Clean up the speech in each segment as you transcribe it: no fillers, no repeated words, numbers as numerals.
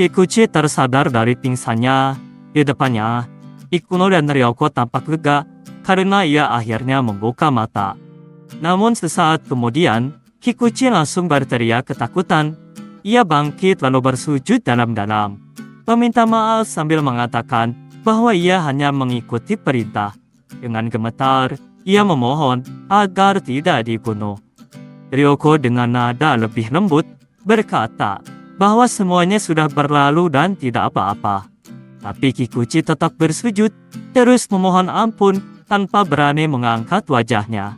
Kikuchi tersadar dari pingsannya. Di depannya, Ikuno dan Ryoko tampak lega karena ia akhirnya membuka mata. Namun sesaat kemudian, Kikuchi langsung berteriak ketakutan. Ia bangkit lalu bersujud dalam-dalam, meminta maaf sambil mengatakan bahwa ia hanya mengikuti perintah. Dengan gemetar, ia memohon agar tidak dibunuh. Ryoko dengan nada lebih lembut berkata bahwa semuanya sudah berlalu dan tidak apa-apa. Tapi Kikuchi tetap bersujud, terus memohon ampun tanpa berani mengangkat wajahnya.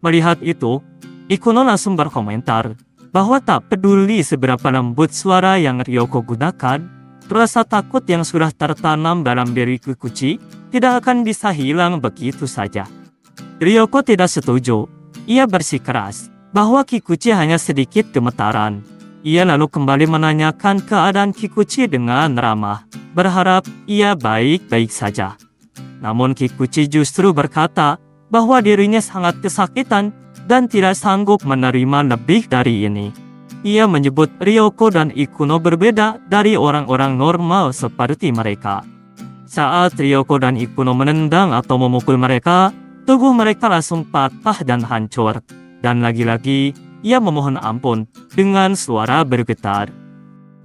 Melihat itu, Ikuno langsung berkomentar bahwa tak peduli seberapa lembut suara yang Ryoko gunakan, rasa takut yang sudah tertanam dalam diri Kikuchi tidak akan bisa hilang begitu saja. Ryoko tidak setuju. Ia bersikeras bahwa Kikuchi hanya sedikit gemetaran. Ia lalu kembali menanyakan keadaan Kikuchi dengan ramah, berharap ia baik-baik saja. Namun Kikuchi justru berkata bahwa dirinya sangat kesakitan dan tidak sanggup menerima lebih dari ini. Ia menyebut Ryoko dan Ikuno berbeda dari orang-orang normal seperti mereka. Saat Ryoko dan Ikuno menendang atau memukul mereka, tubuh mereka langsung patah dan hancur. Dan lagi-lagi, ia memohon ampun dengan suara bergetar.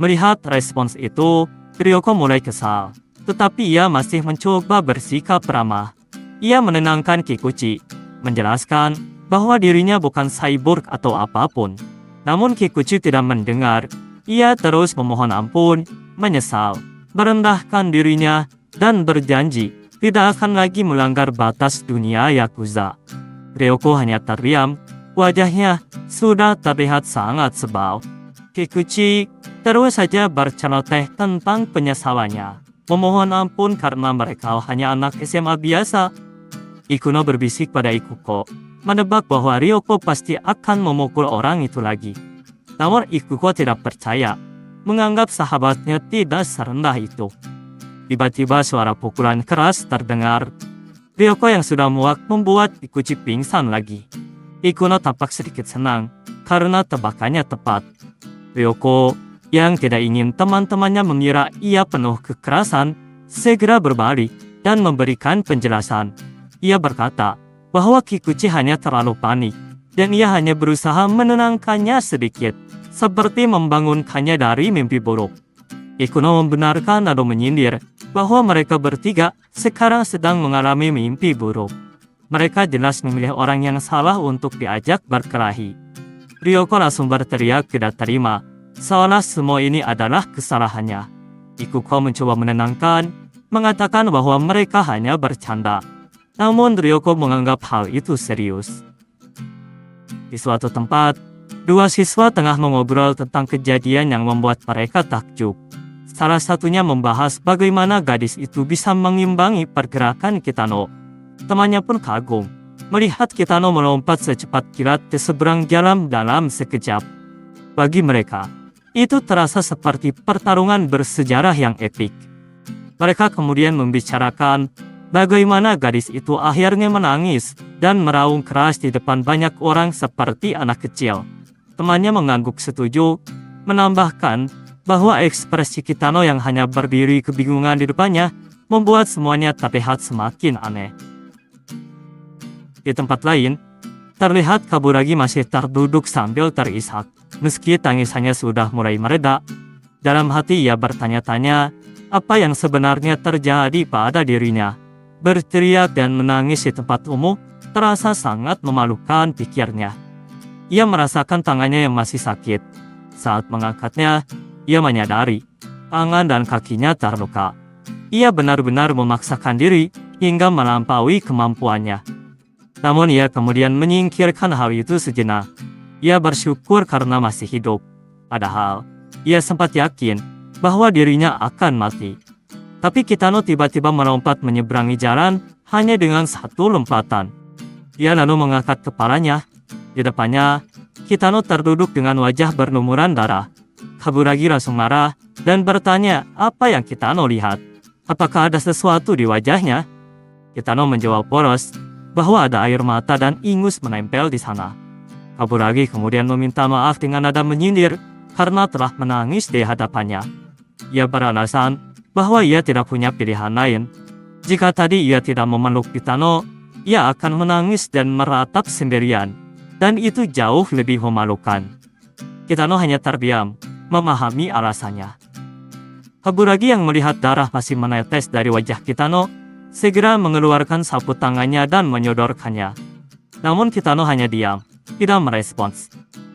Melihat respons itu, Ryoko mulai kesal. Tetapi ia masih mencoba bersikap ramah. Ia menenangkan Kikuchi, menjelaskan bahwa dirinya bukan cyborg atau apapun. Namun Kikuchi tidak mendengar. Ia terus memohon ampun, menyesal, merendahkan dirinya, dan berjanji tidak akan lagi melanggar batas dunia Yakuza. Ryoko hanya terdiam. Wajahnya sudah terlihat sangat sebal. Kikuchi terus saja berceloteh tentang penyesalannya, memohon ampun karena mereka hanya anak SMA biasa. Ikuno berbisik pada Ikuko, menebak bahwa Ryoko pasti akan memukul orang itu lagi. Namun Ikuko tidak percaya, menganggap sahabatnya tidak serendah itu. Tiba-tiba suara pukulan keras terdengar. Ryoko yang sudah muak membuat Kikuchi pingsan lagi. Ikuno tampak sedikit senang karena tebakannya tepat. Ryoko yang tidak ingin teman-temannya mengira ia penuh kekerasan segera berbalik dan memberikan penjelasan. Ia berkata bahwa Kikuchi hanya terlalu panik dan ia hanya berusaha menenangkannya sedikit, seperti membangunkannya dari mimpi buruk. Ikuno membenarkan lalu menyindir bahwa mereka bertiga sekarang sedang mengalami mimpi buruk. Mereka jelas memilih orang yang salah untuk diajak berkelahi. Ryoko langsung berteriak tidak terima, seolah semua ini adalah kesalahannya. Ikuko mencoba menenangkan, mengatakan bahwa mereka hanya bercanda. Namun Ryoko menganggap hal itu serius. Di suatu tempat, dua siswa tengah mengobrol tentang kejadian yang membuat mereka takjub. Salah satunya membahas bagaimana gadis itu bisa mengimbangi pergerakan Kitano. Temannya pun kagum melihat Kitano melompat secepat kilat ke seberang jalan dalam sekejap. Bagi mereka, itu terasa seperti pertarungan bersejarah yang epik. Mereka kemudian membicarakan bagaimana gadis itu akhirnya menangis dan meraung keras di depan banyak orang seperti anak kecil. Temannya mengangguk setuju, menambahkan bahwa ekspresi Kitano yang hanya berdiri kebingungan di depannya membuat semuanya terlihat semakin aneh. Di tempat lain, terlihat Kaburagi masih terduduk sambil terisak. Meski tangisannya sudah mulai mereda, dalam hati ia bertanya-tanya apa yang sebenarnya terjadi pada dirinya. Berteriak dan menangis di tempat umum terasa sangat memalukan, pikirnya. Ia merasakan tangannya yang masih sakit. Saat mengangkatnya, ia menyadari tangan dan kakinya terluka. Ia benar-benar memaksakan diri hingga melampaui kemampuannya. Namun ia kemudian menyingkirkan hal itu sejenak. Ia bersyukur karena masih hidup. Padahal, ia sempat yakin bahwa dirinya akan mati. Tapi Kitano tiba-tiba melompat menyeberangi jalan hanya dengan satu lompatan. Dia lalu mengangkat kepalanya. Di depannya, Kitano terduduk dengan wajah berlumuran darah. Kaburagi langsung marah dan bertanya apa yang Kitano lihat. Apakah ada sesuatu di wajahnya? Kitano menjawab polos bahwa ada air mata dan ingus menempel di sana. Kaburagi kemudian meminta maaf dengan nada menyindir karena telah menangis di hadapannya. Ia beralasan bahwa ia tidak punya pilihan lain. Jika tadi ia tidak memeluk Kitano, ia akan menangis dan meratap sendirian, dan itu jauh lebih memalukan. Kitano hanya terdiam, memahami alasannya. Kaburagi yang melihat darah masih menetes dari wajah Kitano, segera mengeluarkan sapu tangannya dan menyodorkannya. Namun Kitano hanya diam, tidak merespons.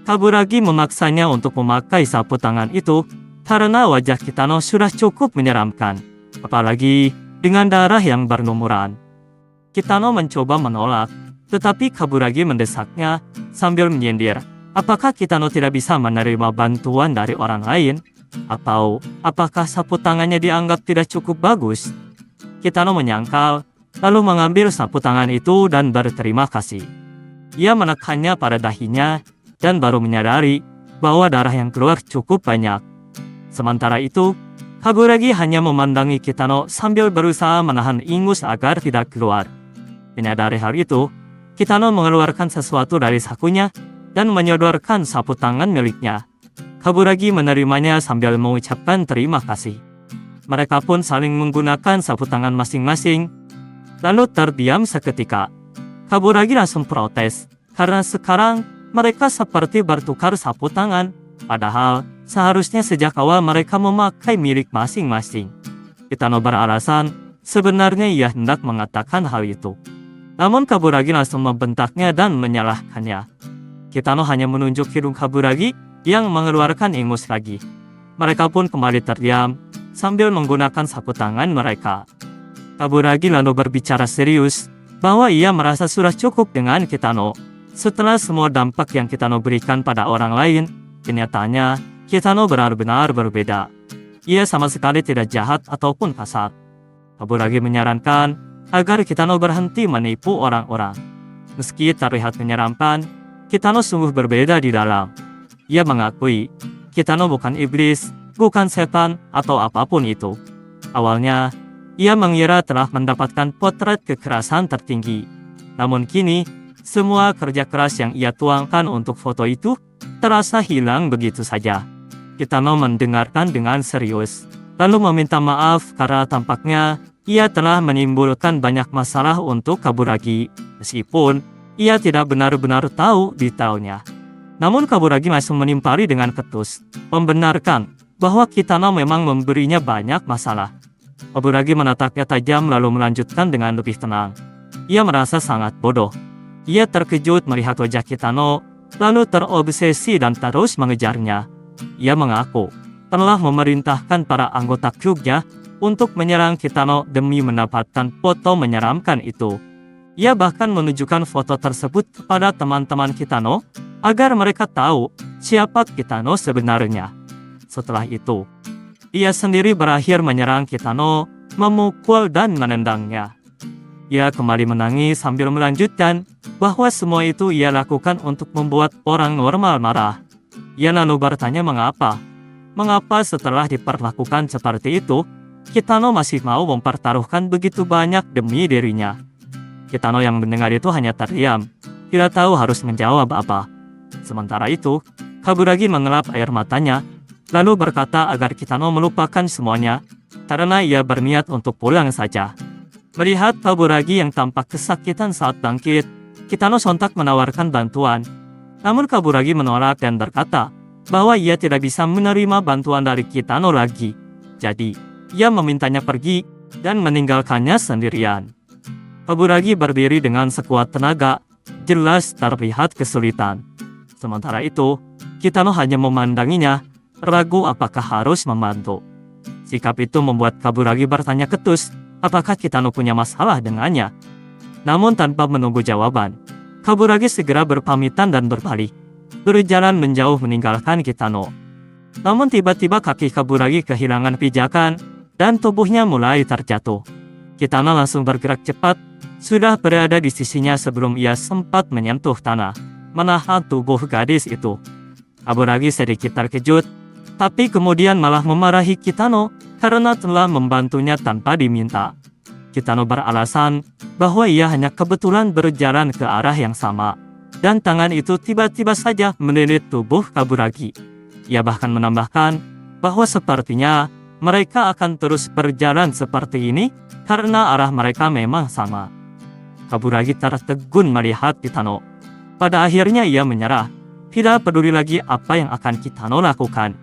Kaburagi memaksanya untuk memakai sapu tangan itu, karena wajah Kitano sudah cukup menyeramkan, apalagi dengan darah yang berlumuran. Kitano mencoba menolak, tetapi Kaburagi mendesaknya sambil menyindir. Apakah Kitano tidak bisa menerima bantuan dari orang lain? Atau apakah sapu tangannya dianggap tidak cukup bagus? Kitano menyangkal, lalu mengambil sapu tangan itu dan berterima kasih. Ia menekannya pada dahinya dan baru menyadari bahwa darah yang keluar cukup banyak. Sementara itu, Kaburagi hanya memandangi Kitano sambil berusaha menahan ingus agar tidak keluar. Menyadari hal itu, Kitano mengeluarkan sesuatu dari sakunya dan menyodorkan sapu tangan miliknya. Kaburagi menerimanya sambil mengucapkan terima kasih. Mereka pun saling menggunakan sapu tangan masing-masing, lalu terdiam seketika. Kaburagi langsung protes, karena sekarang mereka seperti bertukar sapu tangan, padahal seharusnya sejak awal mereka memakai milik masing-masing. Kitano beralasan, sebenarnya ia hendak mengatakan hal itu. Namun Kaburagi langsung membentaknya dan menyalahkannya. Kitano hanya menunjuk hidung Kaburagi yang mengeluarkan ingus lagi. Mereka pun kembali terdiam sambil menggunakan sapu tangan mereka. Kaburagi lalu berbicara serius bahwa ia merasa sudah cukup dengan Kitano. Setelah semua dampak yang Kitano berikan pada orang lain, kenyataannya Kitano benar-benar berbeda. Ia sama sekali tidak jahat ataupun kasar. Kaburagi menyarankan agar Kitano berhenti menipu orang-orang. Meski terlihat menyeramkan, Kitano sungguh berbeda di dalam. Ia mengakui, Kitano bukan iblis, bukan setan, atau apapun itu. Awalnya, ia mengira telah mendapatkan potret kekerasan tertinggi. Namun kini, semua kerja keras yang ia tuangkan untuk foto itu terasa hilang begitu saja. Kitano mendengarkan dengan serius, lalu meminta maaf karena tampaknya ia telah menimbulkan banyak masalah untuk Kaburagi, meskipun ia tidak benar-benar tahu detailnya. Namun Kaburagi masih menimpali dengan ketus, membenarkan bahwa Kitano memang memberinya banyak masalah. Kaburagi menatapnya tajam lalu melanjutkan dengan lebih tenang. Ia merasa sangat bodoh. Ia terkejut melihat wajah Kitano, lalu terobsesi dan terus mengejarnya. Ia mengaku telah memerintahkan para anggota klubnya untuk menyerang Kitano demi mendapatkan foto menyeramkan itu. Ia bahkan menunjukkan foto tersebut kepada teman-teman Kitano agar mereka tahu siapa Kitano sebenarnya. Setelah itu, ia sendiri berakhir menyerang Kitano, memukul dan menendangnya. Ia kembali menangis sambil melanjutkan bahwa semua itu ia lakukan untuk membuat orang normal marah. Ia lalu bertanya mengapa setelah diperlakukan seperti itu, Kitano masih mau mempertaruhkan begitu banyak demi dirinya. Kitano yang mendengar itu hanya terdiam, tidak tahu harus menjawab apa. Sementara itu, Kaburagi mengelap air matanya, lalu berkata agar Kitano melupakan semuanya, karena ia berniat untuk pulang saja. Melihat Kaburagi yang tampak kesakitan saat bangkit, Kitano sontak menawarkan bantuan. Namun Kaburagi menolak dan berkata bahwa ia tidak bisa menerima bantuan dari Kitano lagi. Jadi, ia memintanya pergi dan meninggalkannya sendirian. Kaburagi berdiri dengan sekuat tenaga, jelas terlihat kesulitan. Sementara itu, Kitano hanya memandanginya, ragu apakah harus membantu. Sikap itu membuat Kaburagi bertanya ketus, apakah Kitano punya masalah dengannya. Namun tanpa menunggu jawaban, Kaburagi segera berpamitan dan berbalik, berjalan menjauh meninggalkan Kitano. Namun tiba-tiba kaki Kaburagi kehilangan pijakan, dan tubuhnya mulai terjatuh. Kitano langsung bergerak cepat, sudah berada di sisinya sebelum ia sempat menyentuh tanah, menahan tubuh gadis itu. Kaburagi sedikit terkejut, tapi kemudian malah memarahi Kitano karena telah membantunya tanpa diminta. Kitano beralasan bahwa ia hanya kebetulan berjalan ke arah yang sama, dan tangan itu tiba-tiba saja melilit tubuh Kaburagi. Ia bahkan menambahkan bahwa sepertinya mereka akan terus berjalan seperti ini karena arah mereka memang sama. Kaburagi tertegun melihat Kitano. Pada akhirnya ia menyerah, tidak peduli lagi apa yang akan Kitano lakukan.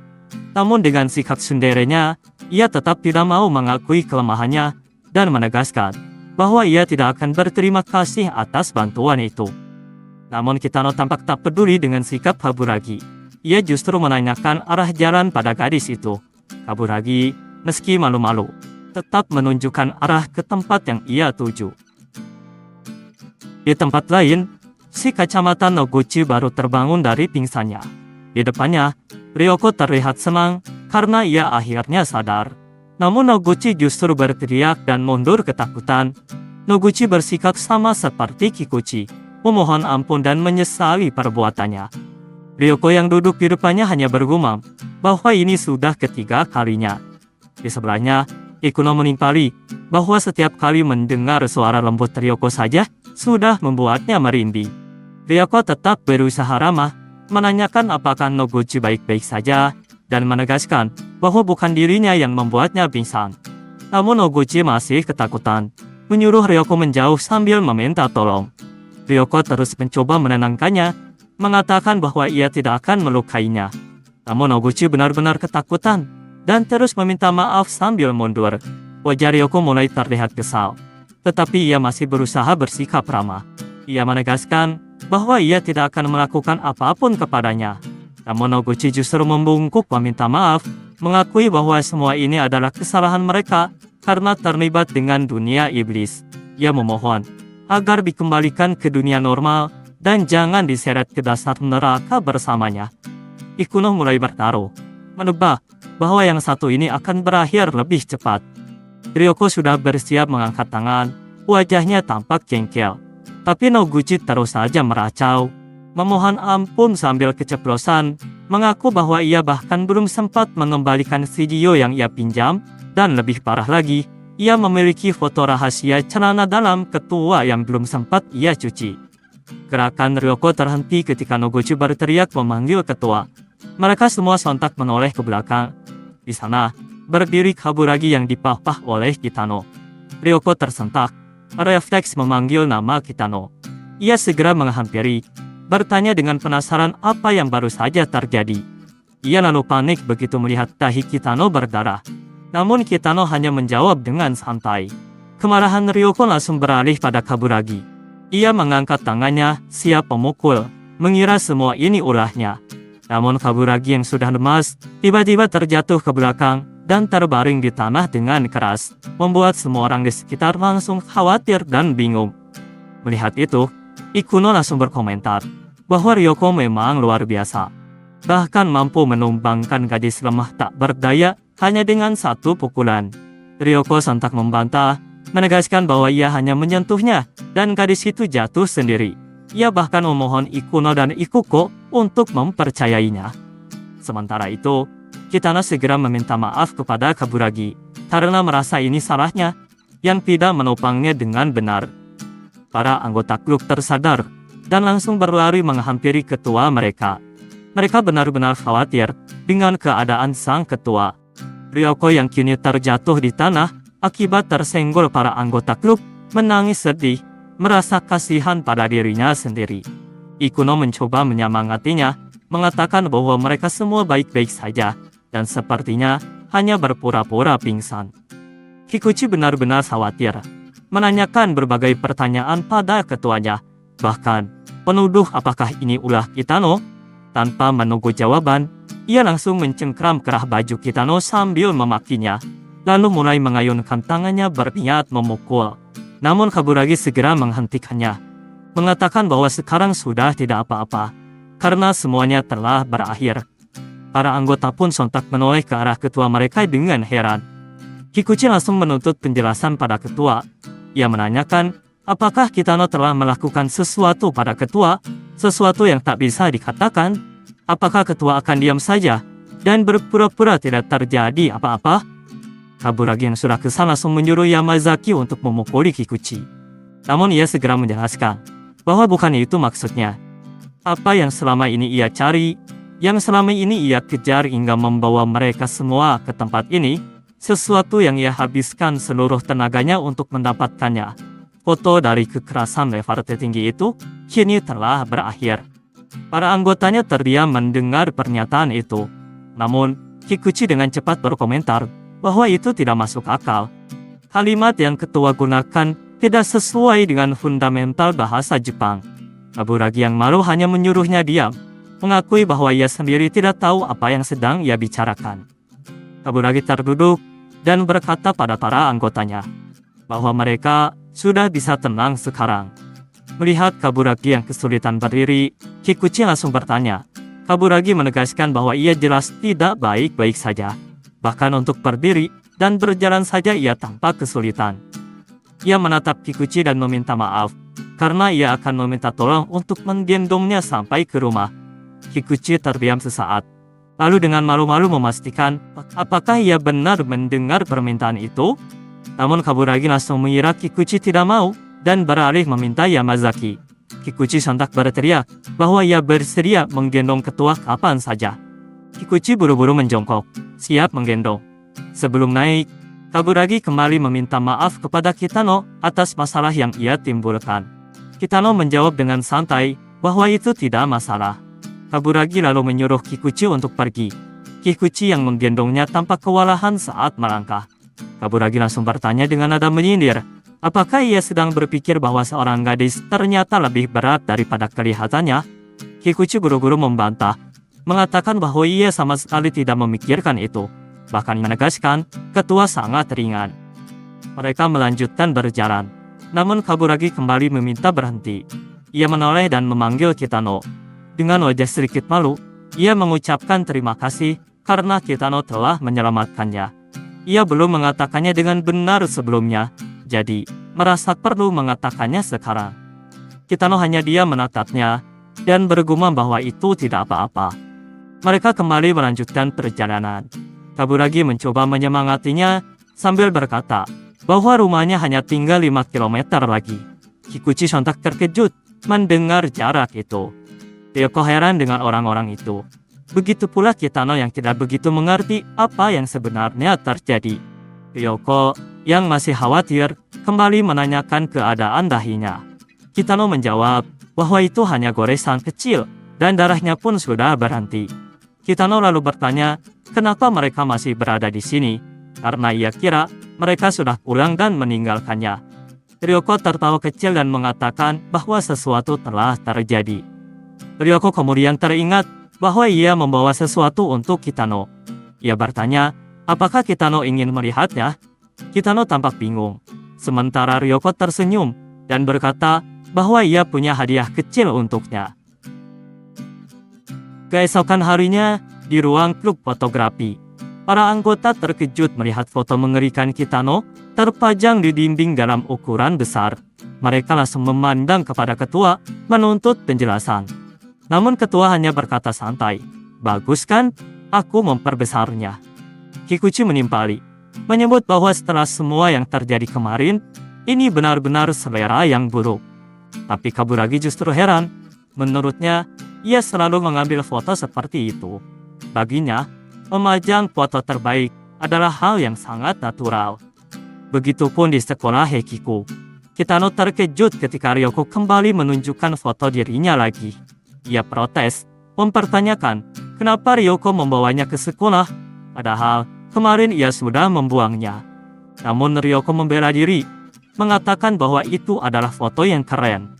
Namun dengan sikap sunderenya, ia tetap tidak mau mengakui kelemahannya dan menegaskan bahwa ia tidak akan berterima kasih atas bantuan itu. Namun Kitano tampak tak peduli dengan sikap Kaburagi. Ia justru menanyakan arah jalan pada gadis itu. Kaburagi, meski malu-malu, tetap menunjukkan arah ke tempat yang ia tuju. Di tempat lain, si kacamata Noguchi baru terbangun dari pingsannya. Di depannya, Ryoko terlihat senang karena ia akhirnya sadar. Namun Noguchi justru berteriak dan mundur ketakutan. Noguchi bersikap sama seperti Kikuchi, memohon ampun dan menyesali perbuatannya. Ryoko yang duduk di depannya hanya bergumam bahwa ini sudah ketiga kalinya. Di sebelahnya, Ikuno menimpali bahwa setiap kali mendengar suara lembut Ryoko saja sudah membuatnya merinding. Ryoko tetap berusaha ramah, menanyakan apakah Noguchi baik-baik saja, dan menegaskan bahwa bukan dirinya yang membuatnya pingsan. Namun Noguchi masih ketakutan, menyuruh Ryoko menjauh sambil meminta tolong. Ryoko terus mencoba menenangkannya, mengatakan bahwa ia tidak akan melukainya. Namun Noguchi benar-benar ketakutan dan terus meminta maaf sambil mundur. Wajah Ryoko mulai terlihat kesal, tetapi ia masih berusaha bersikap ramah. Ia menegaskan bahwa ia tidak akan melakukan apapun kepadanya. Namun Noguchi justru membungkuk meminta maaf, mengakui bahwa semua ini adalah kesalahan mereka karena terlibat dengan dunia iblis. Ia memohon agar dikembalikan ke dunia normal dan jangan diseret ke dasar neraka bersamanya. Ikuno mulai bertaruh, menebak bahwa yang satu ini akan berakhir lebih cepat. Ryoko sudah bersiap mengangkat tangan, wajahnya tampak jengkel. Tapi Noguchi terus saja meracau, memohon ampun sambil keceplosan, mengaku bahwa ia bahkan belum sempat mengembalikan video yang ia pinjam, dan lebih parah lagi, ia memiliki foto rahasia celana dalam ketua yang belum sempat ia cuci. Gerakan Ryoko terhenti ketika Noguchi berteriak memanggil ketua. Mereka semua sontak menoleh ke belakang. Di sana, berdiri Kaburagi yang dipah-pah oleh Kitano. Ryoko tersentak, refleks memanggil nama Kitano. Ia segera menghampiri, bertanya dengan penasaran apa yang baru saja terjadi. Ia lalu panik begitu melihat dahi Kitano berdarah. Namun Kitano hanya menjawab dengan santai. Kemarahan Ryoko langsung beralih pada Kaburagi. Ia mengangkat tangannya, siap memukul, mengira semua ini ulahnya. Namun Kaburagi yang sudah lemas, tiba-tiba terjatuh ke belakang dan terbaring di tanah dengan keras, membuat semua orang di sekitar langsung khawatir dan bingung. Melihat itu, Ikuno langsung berkomentar bahwa Ryoko memang luar biasa. Bahkan mampu menumbangkan gadis lemah tak berdaya hanya dengan satu pukulan. Ryoko sontak membantah, menegaskan bahwa ia hanya menyentuhnya dan gadis itu jatuh sendiri. Ia bahkan memohon Ikuno dan Ikuko untuk mempercayainya. Sementara itu, Kitano segera meminta maaf kepada Kaburagi karena merasa ini salahnya yang tidak menopangnya dengan benar. Para anggota klub tersadar dan langsung berlari menghampiri ketua mereka. Mereka benar-benar khawatir dengan keadaan sang ketua. Ryoko yang kini terjatuh di tanah akibat tersenggol para anggota klub menangis sedih, merasa kasihan pada dirinya sendiri. Ikuno mencoba menyemangatinya, mengatakan bahwa mereka semua baik-baik saja, dan sepertinya hanya berpura-pura pingsan. Kikuchi benar-benar khawatir, menanyakan berbagai pertanyaan pada ketuanya, bahkan penuduh apakah ini ulah Kitano. Tanpa menunggu jawaban, ia langsung mencengkram kerah baju Kitano sambil memakinya, lalu mulai mengayunkan tangannya berniat memukul. Namun Kaburagi segera menghentikannya, mengatakan bahwa sekarang sudah tidak apa-apa, karena semuanya telah berakhir. Para anggota pun sontak menoleh ke arah ketua mereka dengan heran. Kikuchi langsung menuntut penjelasan pada ketua. Ia menanyakan, apakah Kitano telah melakukan sesuatu pada ketua, sesuatu yang tak bisa dikatakan? Apakah ketua akan diam saja dan berpura-pura tidak terjadi apa-apa? Kaburagi yang sudah kesal langsung menyuruh Yamazaki untuk memukuli Kikuchi. Namun ia segera menjelaskan bahwa bukan itu maksudnya. Apa yang selama ini ia cari, yang selama ini ia kejar hingga membawa mereka semua ke tempat ini, sesuatu yang ia habiskan seluruh tenaganya untuk mendapatkannya. Foto dari kekerasan level tertinggi itu kini telah berakhir. Para anggotanya terdiam mendengar pernyataan itu. Namun, Kikuchi dengan cepat berkomentar bahwa itu tidak masuk akal. Kalimat yang ketua gunakan tidak sesuai dengan fundamental bahasa Jepang. Kaburagi yang malu hanya menyuruhnya diam, mengakui bahwa ia sendiri tidak tahu apa yang sedang ia bicarakan. Kaburagi terduduk dan berkata pada para anggotanya bahwa mereka sudah bisa tenang sekarang. Melihat Kaburagi yang kesulitan berdiri, Kikuchi langsung bertanya. Kaburagi menegaskan bahwa ia jelas tidak baik-baik saja. Bahkan untuk berdiri dan berjalan saja ia tampak kesulitan. Ia menatap Kikuchi dan meminta maaf, karena ia akan meminta tolong untuk menggendongnya sampai ke rumah. Kikuchi terdiam sesaat, lalu dengan malu-malu memastikan apakah ia benar mendengar permintaan itu. Namun Kaburagi langsung mengira Kikuchi tidak mau dan beralih meminta Yamazaki. Kikuchi sontak berteriak bahwa ia bersedia menggendong ketua kapan saja. Kikuchi buru-buru menjongkok, siap menggendong. Sebelum naik, Kaburagi kembali meminta maaf kepada Kitano atas masalah yang ia timbulkan. Kitano menjawab dengan santai bahwa itu tidak masalah. Kaburagi lalu menyuruh Kikuchi untuk pergi. Kikuchi yang menggendongnya tampak kewalahan saat melangkah. Kaburagi langsung bertanya dengan nada menyindir. Apakah ia sedang berpikir bahwa seorang gadis ternyata lebih berat daripada kelihatannya? Kikuchi buru-buru membantah, mengatakan bahwa ia sama sekali tidak memikirkan itu. Bahkan menegaskan, ketua sangat ringan. Mereka melanjutkan berjalan. Namun Kaburagi kembali meminta berhenti. Ia menoleh dan memanggil Kitano. Dengan wajah sedikit malu, ia mengucapkan terima kasih karena Kitano telah menyelamatkannya. Ia belum mengatakannya dengan benar sebelumnya. Jadi, merasa perlu mengatakannya sekarang. Kitano hanya diam menatapnya dan bergumam bahwa itu tidak apa-apa. Mereka kembali melanjutkan perjalanan. Kaburagi mencoba menyemangatinya sambil berkata bahwa rumahnya hanya tinggal 5 km lagi. Kikuchi sontak terkejut mendengar jarak itu. Ryoko heran dengan orang-orang itu. Begitu pula Kitano yang tidak begitu mengerti apa yang sebenarnya terjadi. Ryoko yang masih khawatir kembali menanyakan keadaan dahinya. Kitano menjawab bahwa itu hanya goresan kecil dan darahnya pun sudah berhenti. Kitano lalu bertanya kenapa mereka masih berada di sini, karena ia kira mereka sudah pulang dan meninggalkannya. Ryoko tertawa kecil dan mengatakan bahwa sesuatu telah terjadi. Ryoko kemudian teringat bahwa ia membawa sesuatu untuk Kitano. Ia bertanya, apakah Kitano ingin melihatnya? Kitano tampak bingung. Sementara Ryoko tersenyum dan berkata bahwa ia punya hadiah kecil untuknya. Keesokan harinya, di ruang klub fotografi, para anggota terkejut melihat foto mengerikan Kitano terpajang di dinding dalam ukuran besar. Mereka langsung memandang kepada ketua, menuntut penjelasan. Namun ketua hanya berkata santai, bagus kan, aku memperbesarnya. Kikuchi menimpali, menyebut bahwa setelah semua yang terjadi kemarin, ini benar-benar selera yang buruk. Tapi Kaburagi justru heran. Menurutnya, ia selalu mengambil foto seperti itu. Baginya, memajang foto terbaik adalah hal yang sangat natural. Begitupun di sekolah Hekiku. Kitano terkejut ketika Ryoko kembali menunjukkan foto dirinya lagi. Ia protes, mempertanyakan kenapa Ryoko membawanya ke sekolah, padahal kemarin ia sudah membuangnya. Namun Ryoko membela diri, mengatakan bahwa itu adalah foto yang keren.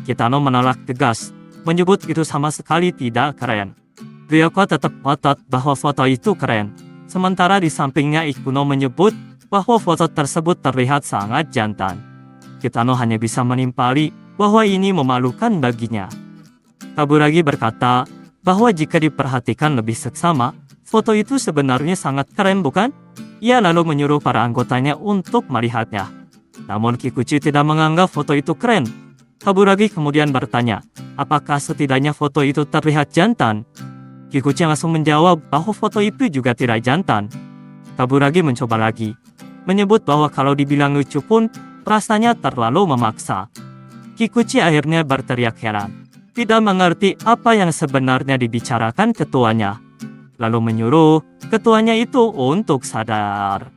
Kitano menolak tegas, menyebut itu sama sekali tidak keren. Ryoko tetap ngotot bahwa foto itu keren, sementara di sampingnya Ikuno menyebut bahwa foto tersebut terlihat sangat jantan. Kitano hanya bisa menimpali bahwa ini memalukan baginya. Kaburagi berkata bahwa jika diperhatikan lebih seksama, foto itu sebenarnya sangat keren bukan? Ia lalu menyuruh para anggotanya untuk melihatnya. Namun Kikuchi tidak menganggap foto itu keren. Kaburagi kemudian bertanya, apakah setidaknya foto itu terlihat jantan? Kikuchi langsung menjawab bahwa foto itu juga tidak jantan. Kaburagi mencoba lagi, menyebut bahwa kalau dibilang lucu pun, rasanya terlalu memaksa. Kikuchi akhirnya berteriak heran, tidak mengerti apa yang sebenarnya dibicarakan ketuanya. Lalu menyuruh ketuanya itu untuk sadar.